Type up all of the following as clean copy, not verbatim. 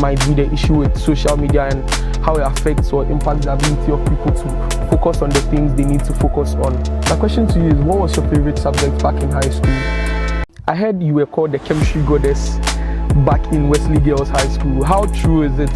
might be the issue with social media and how it affects or impacts the ability of people to focus on the things they need to focus on. My question to you is, what was your favorite subject back in high school? I heard you were called the chemistry goddess back in Wesley Girls High School. How true is it?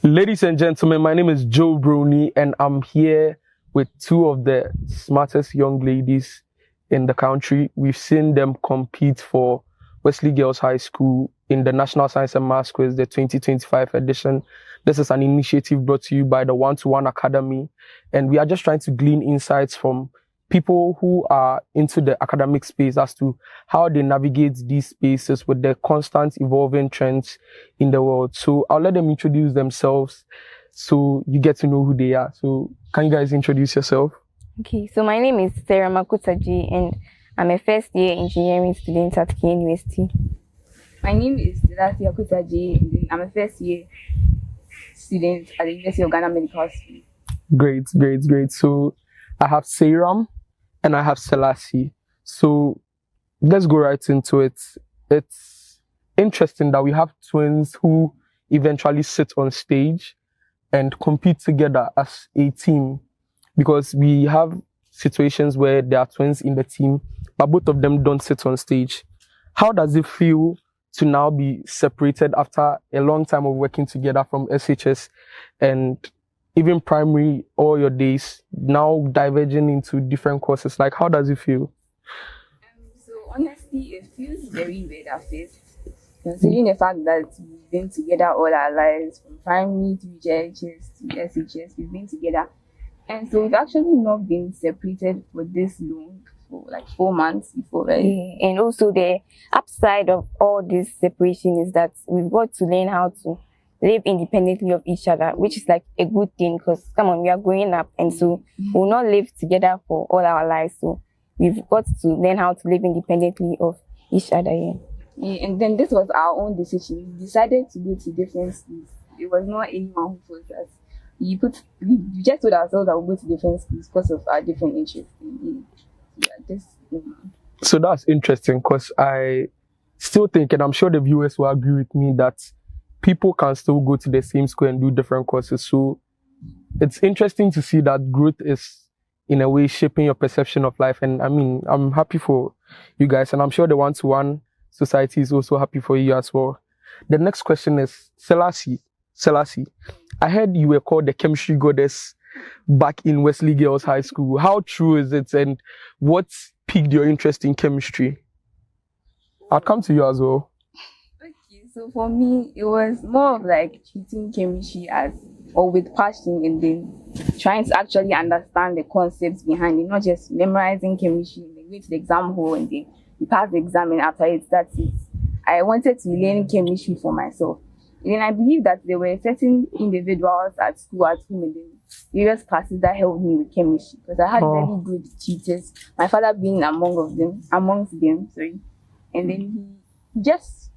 Ladies and gentlemen, my name is Joe Brony and I'm here with two of the smartest young ladies in the country. We've seen them compete for Wesley Girls High School in the National Science and Maths Quiz, the 2025 edition. This is an initiative brought to you by the One-to-One Academy, and we are just trying to glean insights from people who are into the academic space as to how they navigate these spaces with the constant evolving trends in the world. So I'll let them introduce themselves so you get to know who they are. So can you guys introduce yourself? Okay, so my name is Sarah Makutaji and I'm a first year engineering student at KNUST. My name is Delasi Akutaji and I'm a first year student at the University of Ghana Medical School. Great. So I have Seiram and I have Selassie. So let's go right into it. It's interesting that we have twins who eventually sit on stage and compete together as a team, because we have situations where there are twins in the team, but both of them don't sit on stage. How does it feel to now be separated after a long time of working together from SHS and even primary, all your days, now diverging into different courses? Like, how does it feel? So honestly, it feels very weird at first, considering the fact that we've been together all our lives, from primary to JHS to SHS, we've been together. And so we've actually not been separated for this long, for like 4 months before, right? Yeah. And also the upside of all this separation is that we've got to learn how to live independently of each other, which is like a good thing, because come on, we are growing up and so we'll not live together for all our lives. So we've got to learn how to live independently of each other. Yeah, and then this was our own decision. We decided to go to different schools. It was not anyone who forced us. We just told ourselves that we'll go to different schools because of our different interests. So that's interesting, because I still think, and I'm sure the viewers will agree with me, that people can still go to the same school and do different courses. So it's interesting to see that growth is in a way shaping your perception of life. And I mean, I'm happy for you guys, and I'm sure the One-to-One Society is also happy for you as well. The next question is, Selassie, I heard you were called the chemistry goddess back in Wesley Girls High School. How true is it, and what piqued your interest in chemistry? I'll come to you as well. Okay, so for me, it was more of like treating chemistry with passion, and then trying to actually understand the concepts behind it, not just memorizing chemistry and then going to the exam hall and then you pass the exam and after it, that's it. I wanted to learn chemistry for myself. And then I believe that there were certain individuals at school, at home, and then various classes that helped me with chemistry, because I had very good teachers. My father being amongst them, and then he just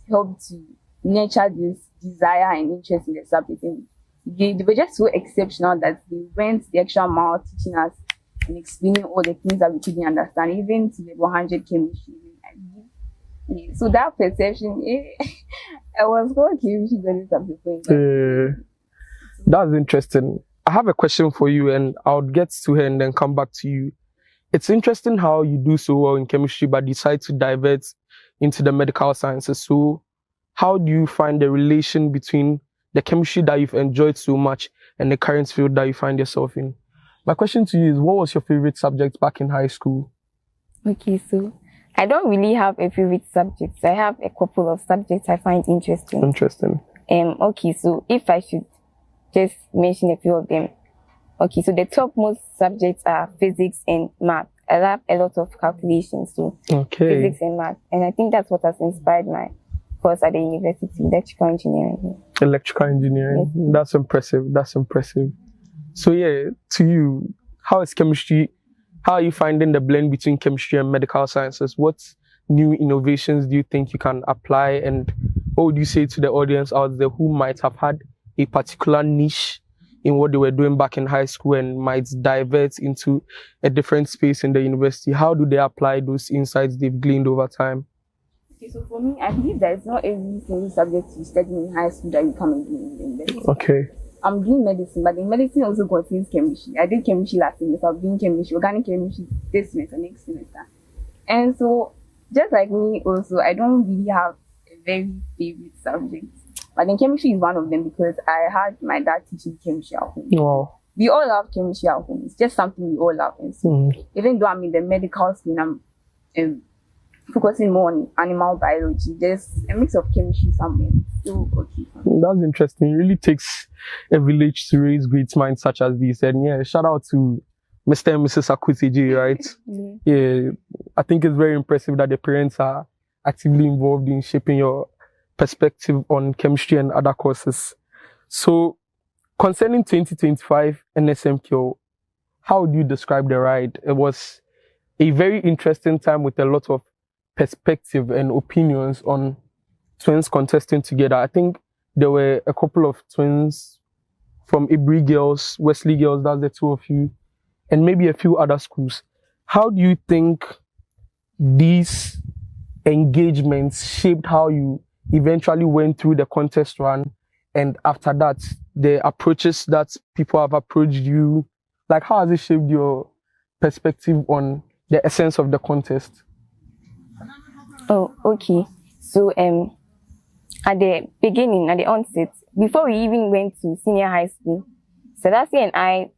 helped to nurture this desire and interest in the subject. And they were just so exceptional that they went the extra mile teaching us and explaining all the things that we couldn't understand, even to level 100 chemistry. Yeah, so that perception, I was called chemistry goddess at the point. That's interesting. I have a question for you, and I'll get to her and then come back to you. It's interesting how you do so well in chemistry but decide to divert into the medical sciences. So how do you find the relation between the chemistry that you've enjoyed so much and the current field that you find yourself in? My question to you is, what was your favorite subject back in high school? Okay, so I don't really have a favorite subject. I have a couple of subjects I find interesting. Okay, so if I should just mention a few of them. Okay, so the topmost subjects are physics and math. I have a lot of calculations, so physics and math. And I think that's what has inspired my course at the university, electrical engineering. Electrical engineering, yes. That's impressive. So yeah, to you, how is chemistry? How are you finding the blend between chemistry and medical sciences? What new innovations do you think you can apply? And what would you say to the audience out there who might have had a particular niche in what they were doing back in high school and might divert into a different space in the university? How do they apply those insights they've gleaned over time? Okay, so for me, I believe that it's not every single subject you study in high school that you come and do in university. Okay. I'm doing medicine, but in medicine also contains chemistry. I did chemistry last semester, I'm doing chemistry, organic chemistry this semester, next semester. And so, just like me also, I don't really have a very favorite subject. But then chemistry is one of them because I had my dad teaching chemistry at home. Wow. We all love chemistry at home. It's just something we all love. And so, even though I'm in the medical scene, I'm focusing more on animal biology. There's a mix of chemistry somewhere. So, okay. That's interesting. It really takes a village to raise great minds such as these. And yeah, shout out to Mr. and Mrs. Akwitiji, right? Yeah, I think it's very impressive that the parents are actively involved in shaping your perspective on chemistry and other courses. So, concerning 2025 NSMQ, how would you describe the ride? It was a very interesting time with a lot of perspective and opinions on twins contesting together. I think there were a couple of twins from Wesley Girls, that's the two of you, and maybe a few other schools. How do you think these engagements shaped how you eventually went through the contest run, and after that, the approaches that people have approached you? Like, how has it shaped your perspective on the essence of the contest? Oh, okay. So, at the beginning, at the onset, before we even went to senior high school, Selassie and I,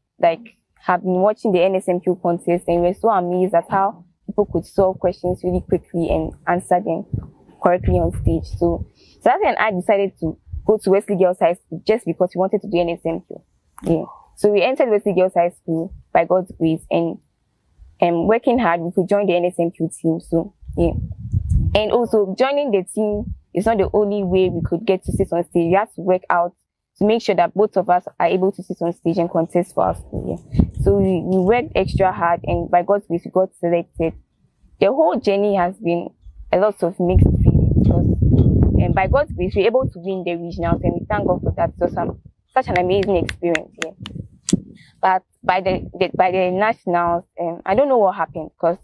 have been watching the NSMQ contest, and we were so amazed at how people could solve questions really quickly and answer them correctly on stage. So, Selassie and I decided to go to Wesley Girls High School just because we wanted to do NSMQ. Yeah. So, we entered Wesley Girls High School by God's grace, and working hard, we could join the NSMQ team. So, yeah. And also, joining the team is not the only way we could get to sit on stage. We have to work out to make sure that both of us are able to sit on stage and contest for our school. Yeah. So we worked extra hard, and by God's grace, we got selected. The whole journey has been a lot of mixed feelings because, and by God's grace, we were able to win the regionals, and we thank God for that. It was such an amazing experience. Yeah. But by the nationals, I don't know what happened because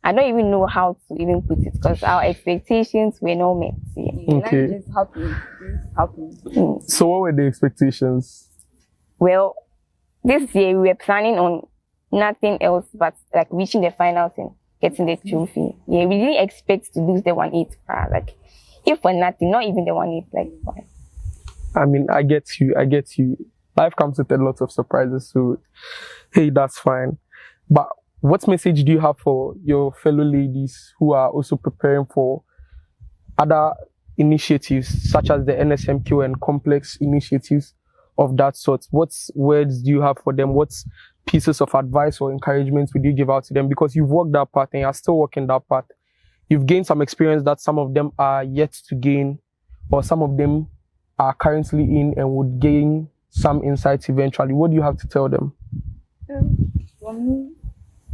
I don't even know how to even put it because our expectations were not met. Yeah. Okay. Just happened. So what were the expectations? Well, this year we were planning on nothing else but reaching the finals and getting the trophy. Yeah, we didn't expect to lose the 1-8. If for nothing, not even the 1-8. Why? I mean, I get you. Life comes with a lot of surprises, so hey, that's fine. But what message do you have for your fellow ladies who are also preparing for other initiatives such as the NSMQ and complex initiatives of that sort? What words do you have for them? What pieces of advice or encouragement would you give out to them? Because you've walked that path and you're still walking that path. You've gained some experience that some of them are yet to gain, or some of them are currently in and would gain some insights eventually. What do you have to tell them? For me,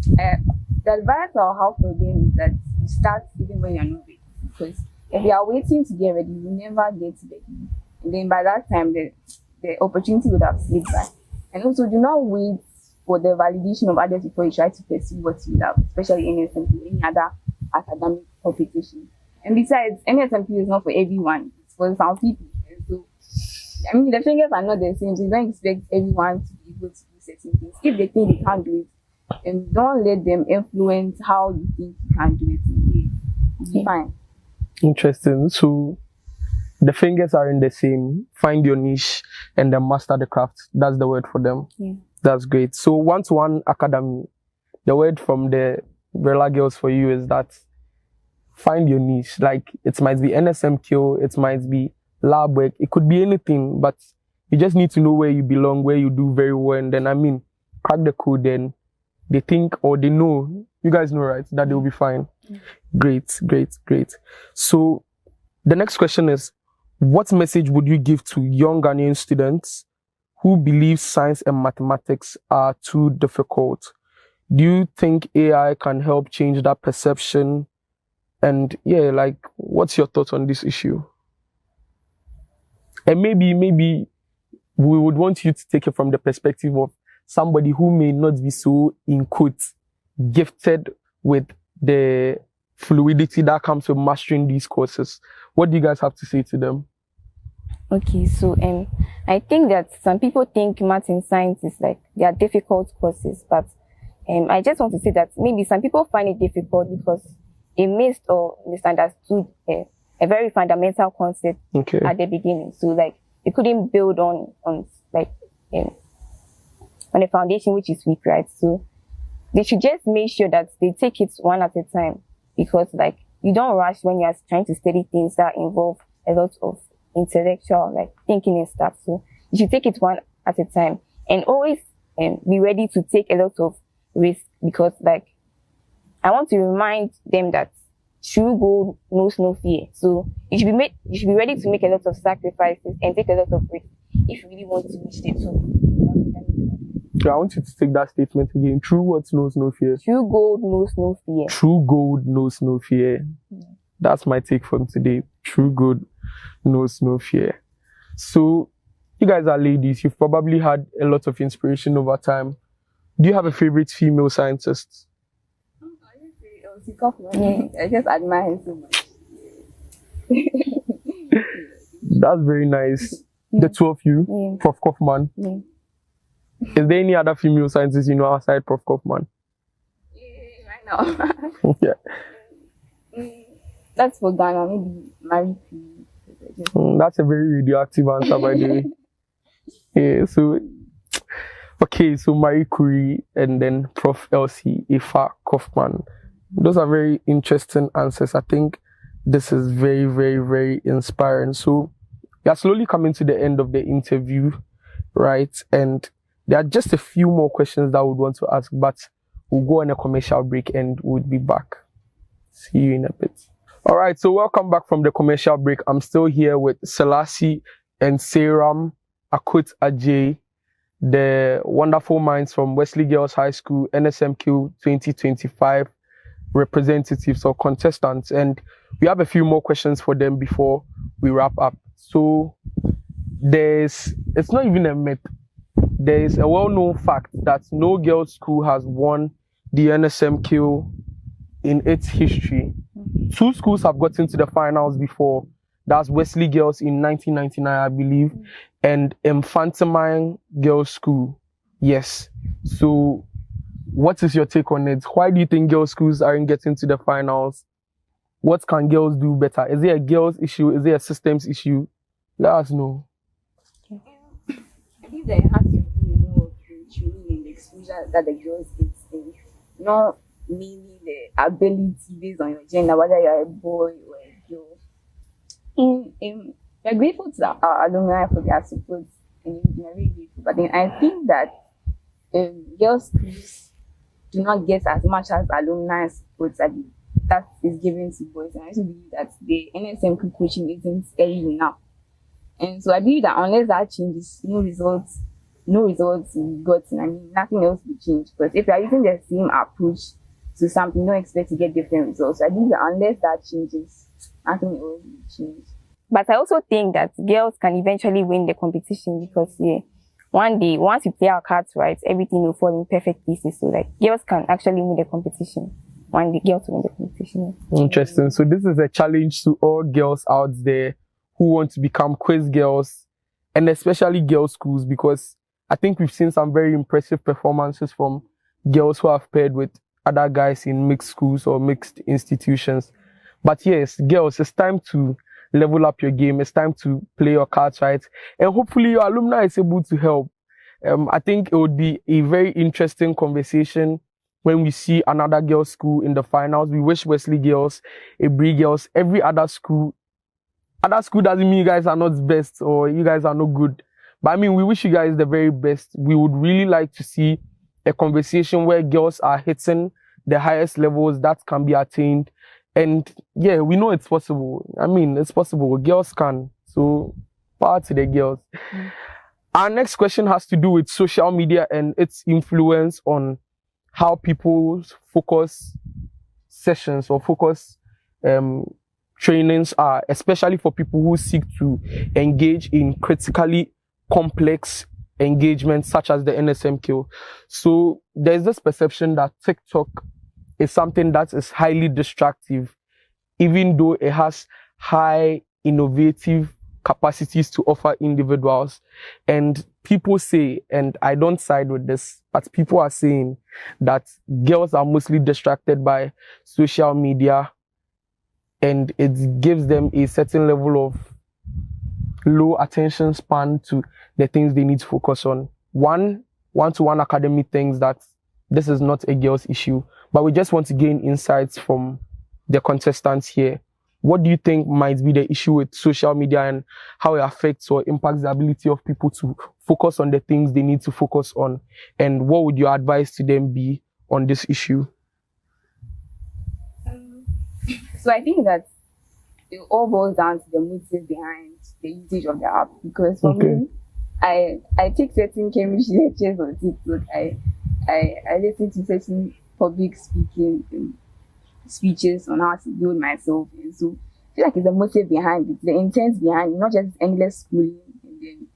the advice I'll have for them is that you start even when you're not ready. Because if you are waiting to get ready, you never get ready. And then by that time, the opportunity would have slipped by. And also, do not wait for the validation of others before you try to pursue what you love, especially NSMQ, any other academic competition. And besides, NSMQ is not for everyone. It's for some people. And so, I mean, the fingers are not the same, so you don't expect everyone to be able to do certain things. If they think they can't do it, and don't let them influence how you think you can do it. You'll be fine. Interesting. So the fingers are in the same. Find your niche and then master the craft. That's the word for them. Yeah. That's great. So 1-to-1 academy, the word from the Wesley Girls for you is that find your niche. Like, it might be NSMQ, it might be lab work, it could be anything, but you just need to know where you belong, where you do very well, and then crack the code. Then they think, or they know, you guys know, right, that they'll be fine. Great. So the next question is, what message would you give to young Ghanaian students who believe science and mathematics are too difficult? Do you think AI can help change that perception? And yeah, what's your thoughts on this issue? And maybe we would want you to take it from the perspective of somebody who may not be so, in quotes, gifted with the fluidity that comes with mastering these courses. What do you guys have to say to them? Okay, so I think that some people think math and science is like they are difficult courses, but I just want to say that maybe some people find it difficult because they missed or misunderstood a very fundamental concept at the beginning. So like they couldn't build on a foundation which is weak, right? So they should just make sure that they take it one at a time, because like you don't rush when you're trying to study things that involve a lot of intellectual like thinking and stuff. So you should take it one at a time and always be ready to take a lot of risk, because like I want to remind them that true gold knows no fear. So you should be ready to make a lot of sacrifices and take a lot of risk if you really want to reach the top. I want you to take that statement again. True what knows no fear? True gold knows no fear. True gold knows no fear. That's my take from today. True gold knows no fear. So you guys are ladies. You've probably had a lot of inspiration over time. Do you have a favorite female scientist? I just admire him so much. That's very nice. The two of you, Prof. Kaufman. Is there any other female scientists you know outside Prof. Kaufman? Right now. Yeah. That's for Ghana, maybe Marie Curie. That's a very radioactive answer, by the way. Yeah, so, okay, so Marie Curie and then Prof. Elsie Ifa Kaufman. Those are very interesting answers. I think this is very, very, very inspiring. So, we are slowly coming to the end of the interview, right? And there are just a few more questions that we would want to ask, but we'll go on a commercial break and we'll be back. See you in a bit. All right, so welcome back from the commercial break. I'm still here with Selassie and Seram Akut Ajay, the wonderful minds from Wesley Girls High School, NSMQ 2025 representatives or contestants. And we have a few more questions for them before we wrap up. So it's not even a myth. There is a well-known fact that no girls' school has won the NSMQ in its history. Two schools have gotten to the finals before. That's Wesley Girls in 1999, I believe, and Infantimine Girls' School. Yes. So, what is your take on it? Why do you think girls' schools aren't getting to the finals? What can girls do better? Is it a girls' issue? Is it a systems issue? Let us know. I think there has to be more training in the exposure that the girls get, not mainly the ability based on your gender, whether you're a boy or a girl. We're grateful to our alumni for their support, and we're very grateful. But then I think that girls' schools do not get as much as alumni support that is given to boys. And I also believe that the NSMQ coaching isn't early enough. And so I believe that unless that changes, no results will be gotten. I mean, nothing else will change. But if you are using the same approach to something, don't expect to get different results. So I believe that unless that changes, nothing else will change. But I also think that girls can eventually win the competition, because one day, once we play our cards right, everything will fall in perfect pieces. So like girls can actually win the competition. One day, girls will win the competition. Interesting. So this is a challenge to all girls out there who want to become quiz girls, and especially girls' schools, because I think we've seen some very impressive performances from girls who have paired with other guys in mixed schools or mixed institutions. But yes, girls, it's time to level up your game. It's time to play your cards right. And hopefully your alumni is able to help. I think it would be a very interesting conversation when we see another girls' school in the finals. We wish Wesley Girls, Abri Girls, every other school. Other school doesn't mean you guys are not best or you guys are no good. But I mean, we wish you guys the very best. We would really like to see a conversation where girls are hitting the highest levels that can be attained. And yeah, we know it's possible. I mean, it's possible. Girls can. So, power to the girls. Our next question has to do with social media and its influence on how people's focus sessions or focus trainings are, especially for people who seek to engage in critically complex engagement such as the NSMQ. So there's this perception that TikTok is something that is highly distractive, even though it has high innovative capacities to offer individuals. And people say, and I don't side with this, but people are saying that girls are mostly distracted by social media, and it gives them a certain level of low attention span to the things they need to focus on. One-to-one academy thinks that this is not a girl's issue, but we just want to gain insights from the contestants here. What do you think might be the issue with social media and how it affects or impacts the ability of people to focus on the things they need to focus on? And what would your advice to them be on this issue? So I think that it all boils down to the motive behind the usage of the app. Because for me, I take certain chemistry lectures on TikTok. I listen to certain public speaking speeches on how to build myself, and so I feel like it's the motive behind it, the intent behind it, not just endless schooling and then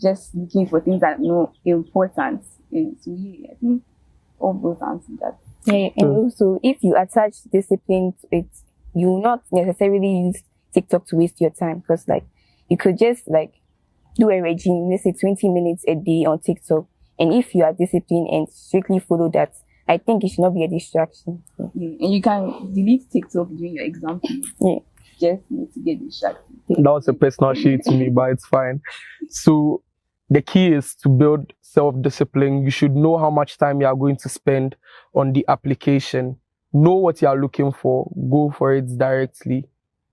just looking for things that are not important. And so yeah, I think all boils down to that. Yeah, and also if you attach discipline to it, you will not necessarily use TikTok to waste your time, because like you could just like do a regime, let's say 20 minutes a day on TikTok, and if you are disciplined and strictly follow that, I think it should not be a distraction. Yeah. And you can delete TikTok during your exam. Yeah. Just need to get distracted. That was a personal shade to me, but it's fine. So the key is to build self-discipline. You should know how much time you are going to spend on the application. Know what you are looking for. Go for it directly.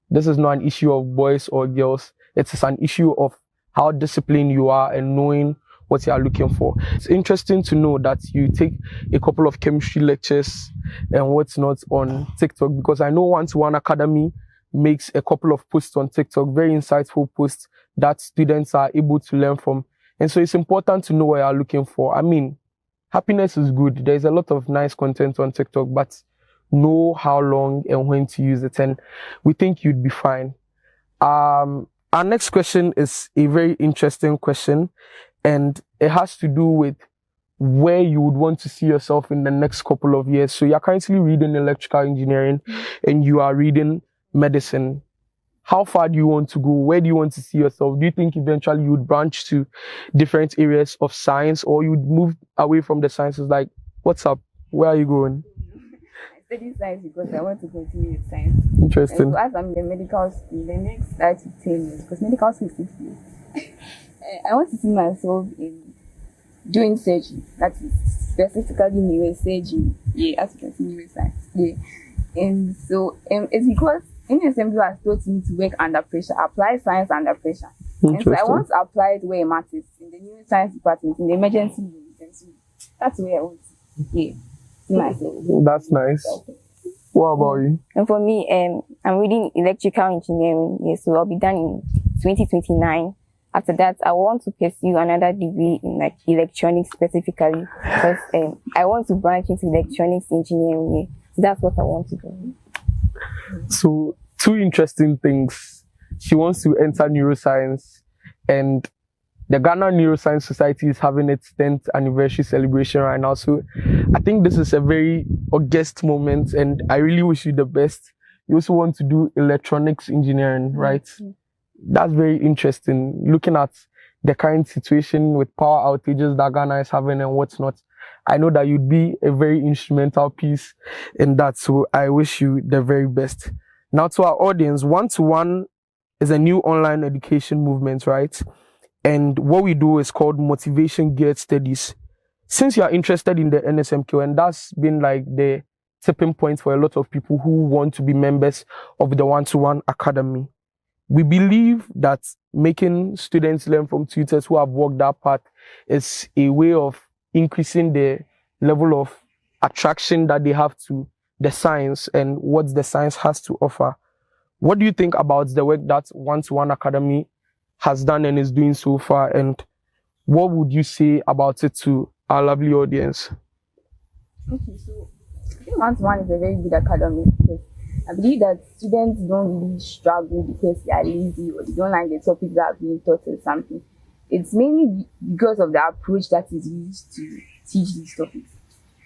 This is not an issue of boys or girls. It is an issue of how disciplined you are and knowing what you are looking for. It's interesting to know that you take a couple of chemistry lectures and what's not on TikTok, because I know One-to-One Academy makes a couple of posts on TikTok, very insightful posts that students are able to learn from. And so it's important to know what you're looking for. I mean, happiness is good. There's a lot of nice content on TikTok, but know how long and when to use it. And we think you'd be fine. Our next question is a very interesting question, and it has to do with where you would want to see yourself in the next couple of years. So you're currently reading electrical engineering and you are reading medicine. How far do you want to go? Where do you want to see yourself? Do you think eventually you would branch to different areas of science, or you would move away from the sciences? Like, what's up? Where are you going? I study science because I want to continue with science. Interesting. And so as I'm in the medical school, the next 5 to 10 years, because medical school is 6 years, I want to see myself in doing surgery. That is specifically neurosurgery. Yeah, as you can see, neuroscience. Yeah. And so it's because NSMQ has taught me to work under pressure, apply science under pressure. And so I want to apply it where it matters, in the neuroscience department, in the emergency room. And so that's where I want to see myself. That's nice. What about you? And for me, I'm reading electrical engineering. Yeah, so I'll be done in 2029. After that, I want to pursue another degree in like electronics specifically, because I want to branch into electronics engineering. Yeah. So that's what I want to do. So, two interesting things. She wants to enter neuroscience, and the Ghana Neuroscience Society is having its 10th anniversary celebration right now. So I think this is a very august moment, and I really wish you the best. You also want to do electronics engineering, right? Mm-hmm. That's very interesting. Looking at the current situation with power outages that Ghana is having and what's not, I know that you'd be a very instrumental piece in that. So I wish you the very best. Now to our audience, One-to-One is a new online education movement, right? And what we do is called motivation geared studies. Since you are interested in the NSMQ, and that's been like the tipping point for a lot of people who want to be members of the One-to-One Academy, we believe that making students learn from tutors who have walked that path is a way of increasing the level of attraction that they have to the science and what the science has to offer. What do you think about the work that One-to-One Academy has done and is doing so far, and what would you say about it to our lovely audience? Okay, so I think One-to-One is a very good academy, because I believe that students don't really struggle because they are lazy or they don't like the topics that are being taught or something. it's mainly because of the approach that is used to teach these topics.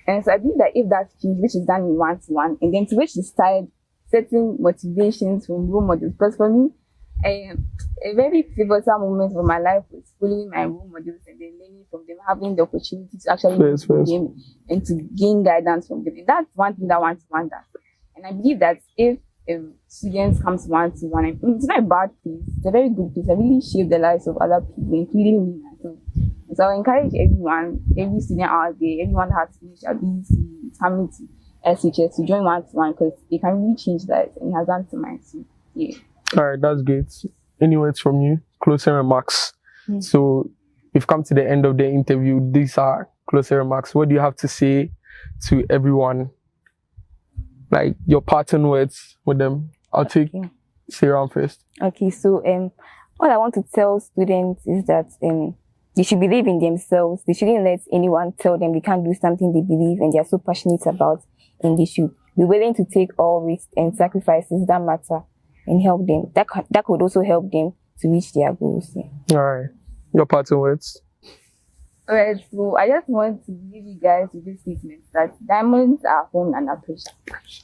And so I believe that if that's changed, which is done in one-to-one, and then to which is tied certain motivations from role models, because for me, a very pivotal moment for my life was following my role models and then learning from them, having the opportunity to actually learn from them and to gain guidance from them. And that's one thing that one-to-one does. And I believe that if students come to one-to-one, it's not a bad place, it's a very good place. I really shape the lives of other people, including me myself. And so I encourage everyone, every student out there, everyone that has finished at BC, family to SHS to join one-to-one because it can really change lives, and it has done to mine too. Yeah. All right, that's great. Any words from you? Closing remarks. So we've come to the end of the interview. These are closing remarks. What do you have to say to everyone? Like your parting words with them. I'll take Sarah first. Okay, so what I want to tell students is that they should believe in themselves. They shouldn't let anyone tell them they can't do something they believe and they are so passionate about, and they should be willing to take all risks and sacrifices that matter and help them. That could also help them to reach their goals. Yeah. All right. Your parting words. Alright, so I just want to leave you guys with this statement that diamonds are formed under pressure.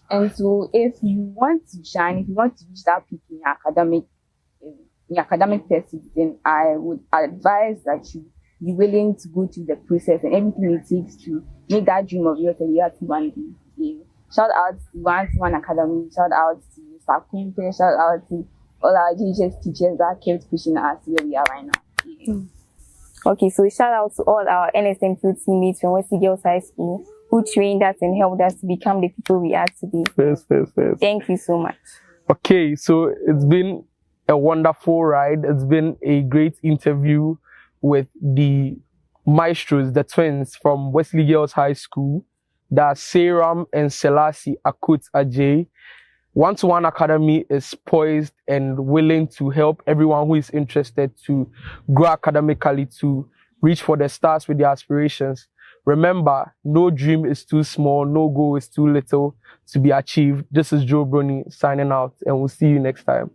And so if you want to shine, if you want to reach that peak in your academic pursuit, then I would advise that you be willing to go through the process and everything it takes to make that dream of yours a reality one day. Yeah. Shout out to One Academy, shout out to Mr. Kumpe, shout out to all our GHS teachers that kept pushing us where we are right now. Yeah. Okay, so shout out to all our NSMQ teammates from Wesley Girls High School who trained us and helped us to become the people we are today. Yes. Thank you so much. Okay, so it's been a wonderful ride. It's been a great interview with the maestros, the twins from Wesley Girls High School. That's Seram and Selassie Akut Ajay. One-to-One Academy is poised and willing to help everyone who is interested to grow academically, to reach for the stars with their aspirations. Remember, no dream is too small, no goal is too little to be achieved. This is Joe Brony signing out, and we'll see you next time.